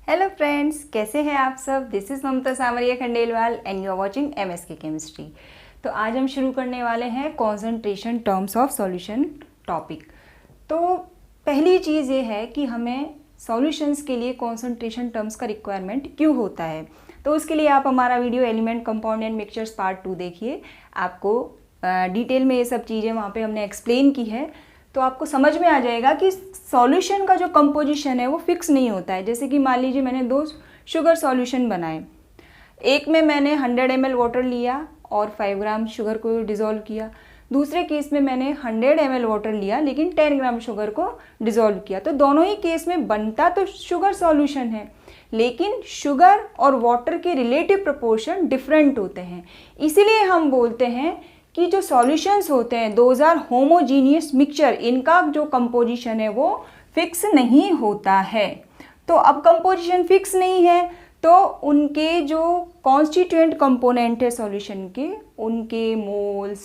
Hello friends, कैसे हैं आप सब। This is Mamta Samaria Khandelwal and you are watching MSK chemistry. तो आज हम शुरू करने वाले हैं concentration terms of solution topic. तो पहली चीज़ ये है कि हमें सॉल्यूशंस के लिए कॉन्सेंट्रेशन टर्म्स का रिक्वायरमेंट क्यों होता है। तो उसके लिए आप हमारा video element compound and mixtures part 2 देखिए। आपको डिटेल में ये सब चीज़ें वहाँ पे हमने एक्सप्लेन की है, तो आपको समझ में आ जाएगा कि सॉल्यूशन का जो कंपोजिशन है वो फिक्स नहीं होता है। जैसे कि मान लीजिए मैंने 2 शुगर सॉल्यूशन बनाए, एक में मैंने 100 ml वाटर लिया और 5 ग्राम शुगर को डिज़ोल्व किया, दूसरे केस में मैंने 100 ml वाटर लिया लेकिन 10 ग्राम शुगर को डिज़ोल्व किया। तो दोनों ही केस में बनता तो शुगर सॉल्यूशन है, लेकिन शुगर और वाटर के रिलेटिव प्रोपोर्शन डिफरेंट होते हैं। इसीलिए हम बोलते हैं कि जो सॉल्यूशंस होते हैं 2000 होमोजीनियस मिक्सचर, इनका जो कंपोजिशन है वो फिक्स नहीं होता है। तो अब कंपोजिशन फिक्स नहीं है तो उनके जो कॉन्स्टिट्यूएंट कंपोनेंट है सॉल्यूशन के, उनके मोल्स,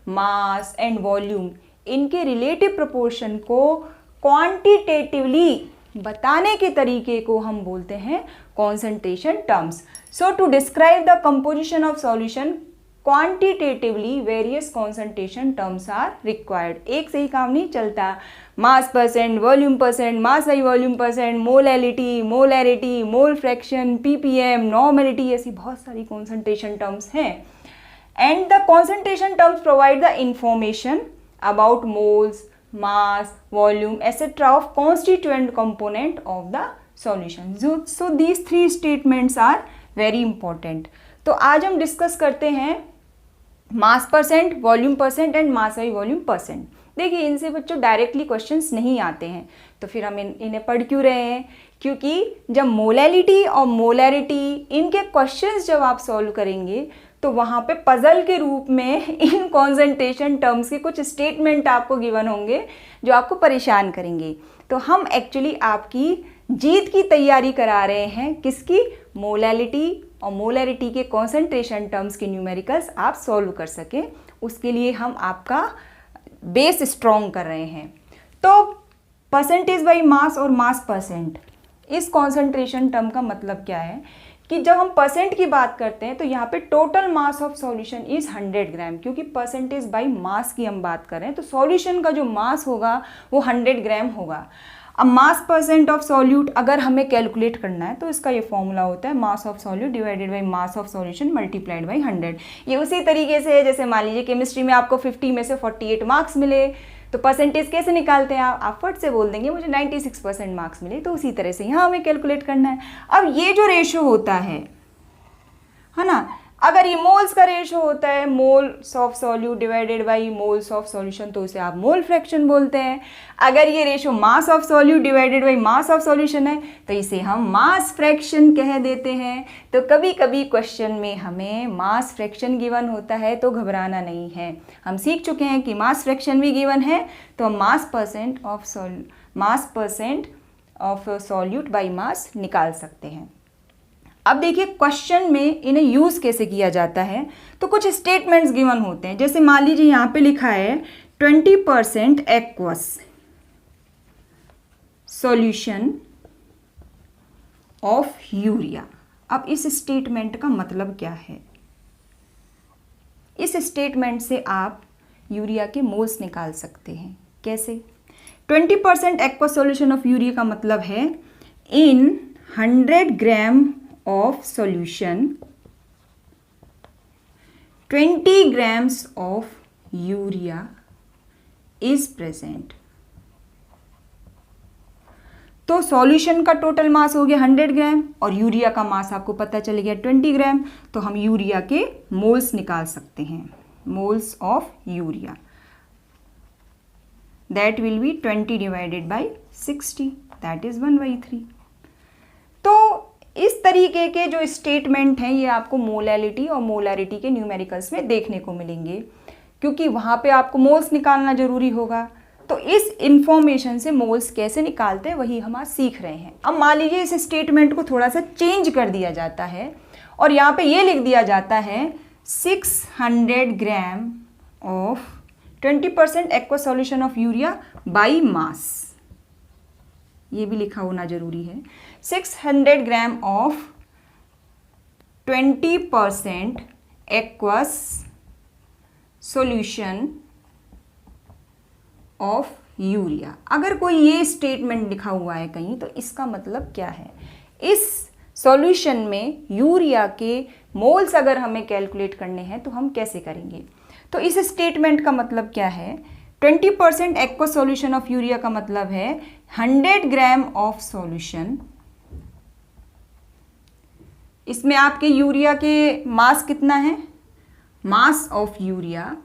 मास एंड वॉल्यूम, इनके रिलेटिव प्रोपोर्शन को क्वांटिटेटिवली बताने के तरीके को हम बोलते हैं concentration terms. So to describe the composition of solution quantitatively various concentration terms are required। एक से ही काम नहीं चलता। मास percent, volume percent, mass by volume percent, molarity, mole fraction, ppm, normality, ऐसी बहुत सारी concentration terms हैं। And the concentration terms provide the information about moles, mass, volume, etc. of constituent component of the solution। So these three statements are very important। तो आज हम discuss करते हैं मास percent, volume percent and mass by volume percent. देखिए इनसे बच्चों directly questions नहीं आते हैं, तो फिर हम इन्हें पढ़ क्यों रहे हैं, क्योंकि जब मोलैलिटी और मोलैरिटी इनके क्वेश्चंस जब आप सॉल्व करेंगे तो वहाँ पे पजल के रूप में इन कॉन्सेंट्रेशन टर्म्स के कुछ स्टेटमेंट आपको गिवन होंगे जो आपको परेशान करेंगे। तो हम एक्चुअली आपकी जीत की तैयारी करा रहे हैं, किसकी, मोलैलिटी और मोलैरिटी के कॉन्सेंट्रेशन टर्म्स के न्यूमेरिकल्स आप सॉल्व कर सकें, उसके लिए हम आपका बेस स्ट्रॉन्ग कर रहे हैं। तो परसेंटेज बाई मास और मास परसेंट, इस कॉन्सेंट्रेशन टर्म का मतलब क्या है कि जब हम परसेंट की बात करते हैं तो यहाँ पे total mass of solution is 100 ग्राम, क्योंकि परसेंटेज बाई मास की हम बात कर रहे हैं तो सॉल्यूशन का जो मास होगा वो 100 ग्राम होगा। अब मास परसेंट ऑफ सॉल्यूट अगर हमें कैलकुलेट करना है तो इसका ये फॉर्मूला होता है mass of solute divided by mass of solution multiplied by 100। ये उसी तरीके से है जैसे मान लीजिए केमिस्ट्री में आपको 50 में से 48 मार्क्स मिले तो परसेंटेज कैसे निकालते हैं आप फट से बोल देंगे मुझे 96% मार्क्स मिले, तो उसी तरह से यहाँ हमें कैलकुलेट करना है। अब ये जो रेशो होता है ना, अगर ये मोल्स का रेशो होता है moles of solute divided by moles of solution तो उसे आप मोल फ्रैक्शन बोलते हैं। अगर ये ratio mass of solute divided by mass of solution है तो इसे हम मास फ्रैक्शन कह देते हैं। तो कभी कभी क्वेश्चन में हमें मास फ्रैक्शन गिवन होता है तो घबराना नहीं है, हम सीख चुके हैं कि मास फ्रैक्शन भी गिवन है तो हम mass percent of solute by mass निकाल सकते हैं। अब देखिए क्वेश्चन में इन्हें यूज़ कैसे किया जाता है, तो कुछ स्टेटमेंट्स गिवन होते हैं। जैसे मान लीजिए यहाँ पे लिखा है 20% एक्वस सॉल्यूशन ऑफ यूरिया। अब इस स्टेटमेंट का मतलब क्या है, इस स्टेटमेंट से आप यूरिया के मोल्स निकाल सकते हैं। कैसे, 20% एक्वस सॉल्यूशन ऑफ यूरिया का मतलब है इन 100 ग्राम of solution 20 grams of urea is present। तो सॉल्यूशन का टोटल मास हो गया 100 ग्राम और यूरिया का मास आपको पता चल गया 20 ग्राम, तो हम यूरिया के मोल्स निकाल सकते हैं। Moles of urea that will B 20 divided by 60 that is 1/3। तो इस तरीके के जो स्टेटमेंट हैं ये आपको मोलैलिटी और मोलैरिटी के न्यूमेरिकल्स में देखने को मिलेंगे, क्योंकि वहाँ पे आपको मोल्स निकालना जरूरी होगा। तो इस इंफॉर्मेशन से मोल्स कैसे निकालते हैं वही हम आज सीख रहे हैं। अब मान लीजिए इस स्टेटमेंट को थोड़ा सा चेंज कर दिया जाता है और यहाँ पे ये लिख दिया जाता है 600 gram of 20% aqua solution of urea by mass. ये भी लिखा होना जरूरी है। 600 gram of 20% aqueous solution of urea. अगर कोई ये स्टेटमेंट लिखा हुआ है कहीं तो इसका मतलब क्या है? इस सॉल्यूशन में यूरिया के मोल्स अगर हमें कैलकुलेट करने हैं तो हम कैसे करेंगे? तो इस स्टेटमेंट का मतलब क्या है? 20% एक्वस सॉल्यूशन ऑफ यूरिया का मतलब है 100 ग्राम ऑफ सॉल्यूशन। इसमें आपके यूरिया के मास कितना है? मास ऑफ यूरिया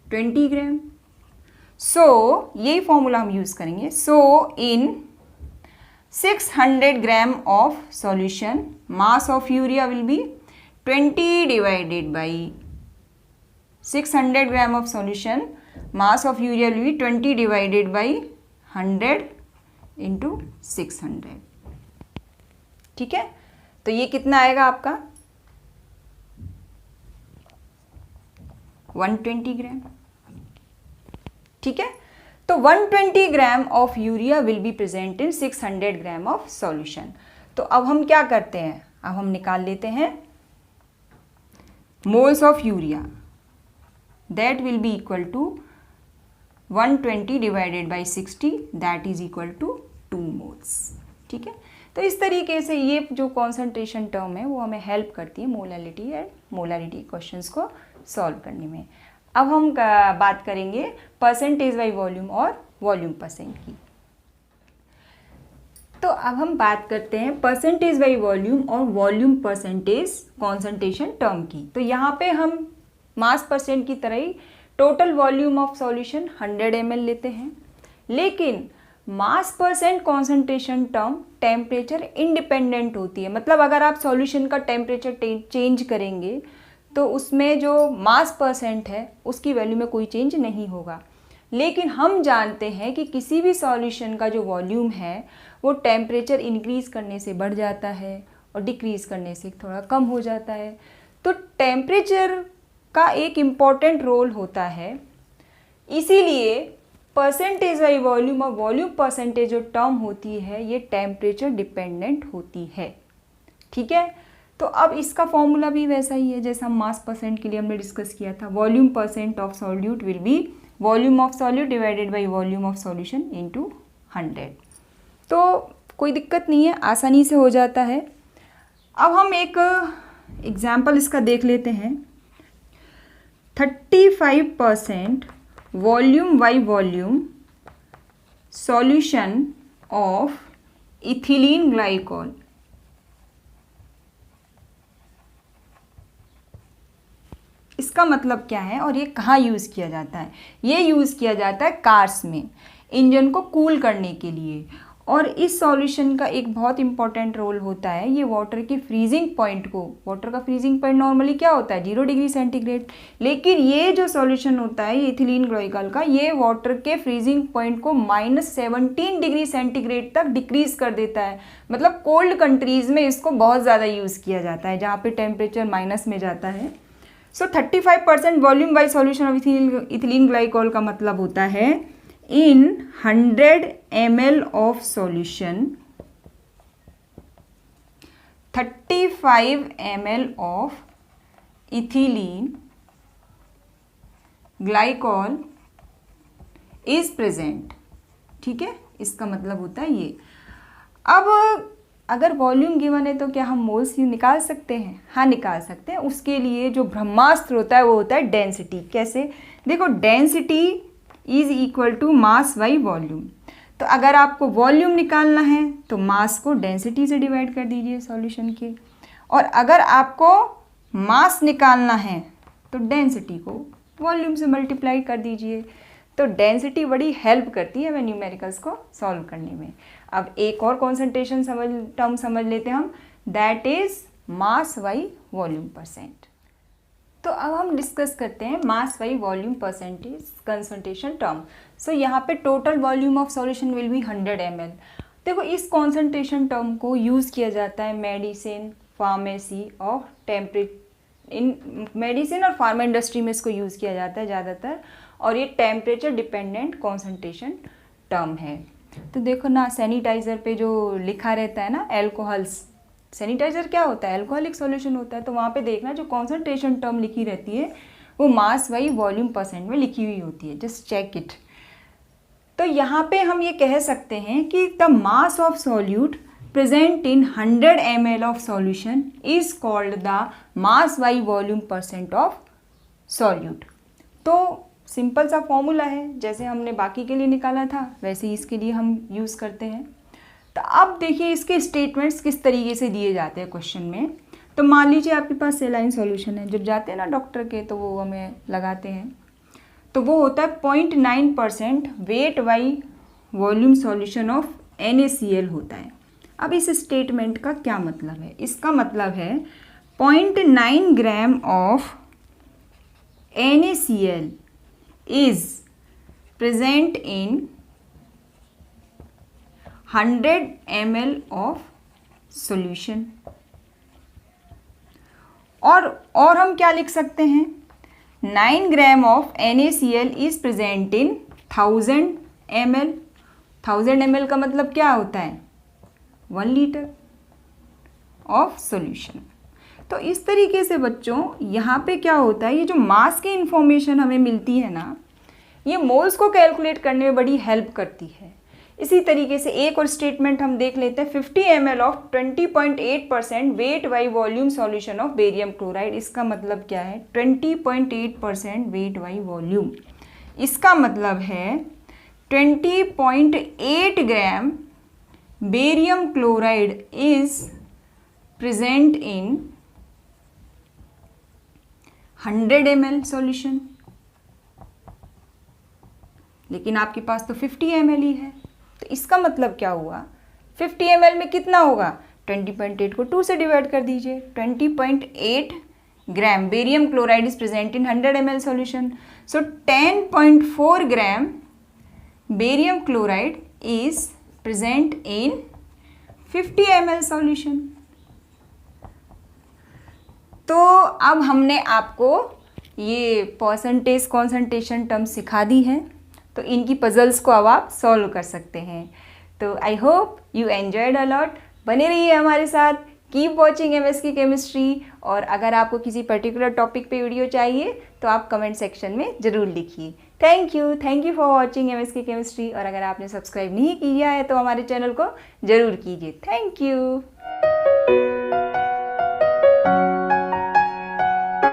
20 ग्राम। सो यही फॉर्मूला हम यूज करेंगे। सो इन 600 gram of solution mass of urea will be 20 divided by 600 gram of solution mass of urea will be 20 divided by 100 into 600। ठीक है, तो ये कितना आएगा आपका? 120 ग्राम। ठीक है, तो 120 gram of urea will be present in 600 gram of solution. तो अब हम क्या करते हैं? अब हम निकाल लेते हैं moles of urea, that will be equal to 120 divided by 60, that is equal to 2 moles. ठीक है, तो इस तरीके से ये जो कॉन्सेंट्रेशन टर्म है वो हमें हेल्प करती है मोलैलिटी एंड मोलैरिटी क्वेश्चंस को सॉल्व करने में। अब हम बात करेंगे परसेंटेज बाई वॉल्यूम और वॉल्यूम परसेंट की। तो अब हम बात करते हैं परसेंटेज बाई वॉल्यूम और वॉल्यूम परसेंटेज कॉन्सेंट्रेशन टर्म की। तो यहाँ पे हम मास परसेंट की तरह ही total volume of solution 100 ml लेते हैं, लेकिन mass percent concentration term temperature independent होती है। मतलब अगर आप सॉल्यूशन का टेम्परेचर चेंज करेंगे तो उसमें जो मास परसेंट है उसकी वैल्यू में कोई चेंज नहीं होगा। लेकिन हम जानते हैं कि किसी भी सॉल्यूशन का जो वॉल्यूम है वो टेम्परेचर इंक्रीज़ करने से बढ़ जाता है और डिक्रीज़ करने से थोड़ा कम हो जाता है। तो टेम्परेचर का एक इम्पॉर्टेंट रोल होता है, इसीलिए परसेंटेज बाई वॉल्यूम और वॉल्यूम परसेंटेज जो टर्म होती है ये टेम्परेचर डिपेंडेंट होती है। ठीक है, तो अब इसका फॉर्मूला भी वैसा ही है जैसा मास परसेंट के लिए हमने डिस्कस किया था। Volume percent of solute will be volume of solute divided by volume of solution into 100। तो कोई दिक्कत नहीं है, आसानी से हो जाता है। अब हम एक एग्जाम्पल इसका देख लेते हैं। 35% volume by volume solution of ethylene glycol. इसका मतलब क्या है और ये कहाँ यूज़ किया जाता है? ये यूज़ किया जाता है कार्स में इंजन को कूल करने के लिए। और इस सॉल्यूशन का एक बहुत इंपॉर्टेंट रोल होता है, ये वाटर की फ्रीजिंग पॉइंट को, वाटर का फ्रीजिंग पॉइंट नॉर्मली क्या होता है? 0 डिग्री सेंटीग्रेड। लेकिन ये जो सॉल्यूशन होता है ये इथिलीन ग्लाइकॉल का, ये वाटर के फ्रीजिंग पॉइंट को -17 डिग्री सेंटीग्रेड तक डिक्रीज कर देता है। मतलब कोल्ड कंट्रीज़ में इसको बहुत ज़्यादा यूज़ किया जाता है जहाँ पे टेम्परेचर माइनस में जाता है। सो 35% volume by solution of ethylene glycol का मतलब होता है in 100 ml of solution 35 ml of ethylene glycol is present। ठीक है, इसका मतलब होता है ये। अब अगर वॉल्यूम गिवन है तो क्या हम मोल्स निकाल सकते हैं? हाँ, निकाल सकते हैं। उसके लिए जो ब्रह्मास्त्र होता है वो होता है डेंसिटी। कैसे? देखो, density is equal to mass by volume. तो अगर आपको वॉल्यूम निकालना है तो मास को डेंसिटी से डिवाइड कर दीजिए सॉल्यूशन के, और अगर आपको मास निकालना है तो डेंसिटी को वॉल्यूम से मल्टीप्लाई कर दीजिए। तो डेंसिटी बड़ी हेल्प करती है हमें न्यूमेरिकल्स को सॉल्व करने में। अब एक और कॉन्सेंट्रेशन टर्म समझ लेते हैं हम, that is mass by volume percent. तो अब हम डिस्कस करते हैं mass by volume percentage concentration term. So यहाँ पे total volume of solution will be 100 ml। देखो, इस कॉन्सेंट्रेशन टर्म को यूज़ किया जाता है मेडिसिन, फार्मेसी और मेडिसिन और फार्मा इंडस्ट्री में इसको यूज़ किया जाता है ज़्यादातर। और ये टेम्परेचर डिपेंडेंट कॉन्सेंट्रेशन टर्म है। तो देखो ना, सैनिटाइज़र पे जो लिखा रहता है ना एल्कोहल्स, सैनिटाइज़र क्या होता है, एल्कोहलिक सॉल्यूशन होता है। तो वहाँ पे देखना जो कॉन्सेंट्रेशन टर्म लिखी रहती है वो मास बाई वॉल्यूम परसेंट में लिखी हुई होती है, जस्ट चेक इट। तो यहाँ पे हम ये कह सकते हैं कि the mass of solute present in 100 ml of solution is called the mass by volume percent of solute. तो सिंपल सा फॉर्मूला है, जैसे हमने बाकी के लिए निकाला था वैसे ही इसके लिए हम यूज़ करते हैं। तो अब देखिए इसके स्टेटमेंट्स किस तरीके से दिए जाते हैं क्वेश्चन में। तो मान लीजिए आपके पास सेलाइन सॉल्यूशन है, जब जाते हैं ना डॉक्टर के तो वो हमें लगाते हैं, तो वो होता है 0.9% weight by volume solution of NaCl होता है। अब इस स्टेटमेंट का क्या मतलब है, इसका मतलब है 0.9 gram of NaCl is present in 100 ml of solution। और हम क्या लिख सकते हैं, 9 gram of NaCl is present in 1000 ml। 1000 ml का मतलब क्या होता है, 1 लीटर ऑफ सॉल्यूशन। तो इस तरीके से बच्चों यहाँ पे क्या होता है, ये जो मास की इंफॉर्मेशन हमें मिलती है ना, ये मोल्स को कैलकुलेट करने में बड़ी हेल्प करती है। इसी तरीके से एक और स्टेटमेंट हम देख लेते हैं, 50 ml of 20.8% weight by volume solution of barium chloride. इसका मतलब क्या है, 20.8% वेट बाई वॉल्यूम, इसका मतलब है 20.8 gram barium chloride is present in 100 ml solution. लेकिन आपके पास तो 50 ml ही है, तो इसका मतलब क्या हुआ, 50 ml में कितना होगा, 20.8 को 2 से डिवाइड कर दीजिए। 20.8 gram barium chloride is present in 100 ml solution, so 10.4 gram barium chloride is present in 50 ml solution. तो अब हमने आपको ये परसेंटेज कॉन्सेंट्रेशन टर्म सिखा दी है, तो इनकी पजल्स को अब आप सॉल्व कर सकते हैं। तो I hope you enjoyed a lot. बने रहिए हमारे साथ, कीप वॉचिंग MSK केमिस्ट्री। और अगर आपको किसी पर्टिकुलर टॉपिक पे वीडियो चाहिए तो आप कमेंट सेक्शन में ज़रूर लिखिए। Thank you for watching MSK chemistry. और अगर आपने सब्सक्राइब नहीं किया है तो हमारे चैनल को ज़रूर कीजिए। Thank you.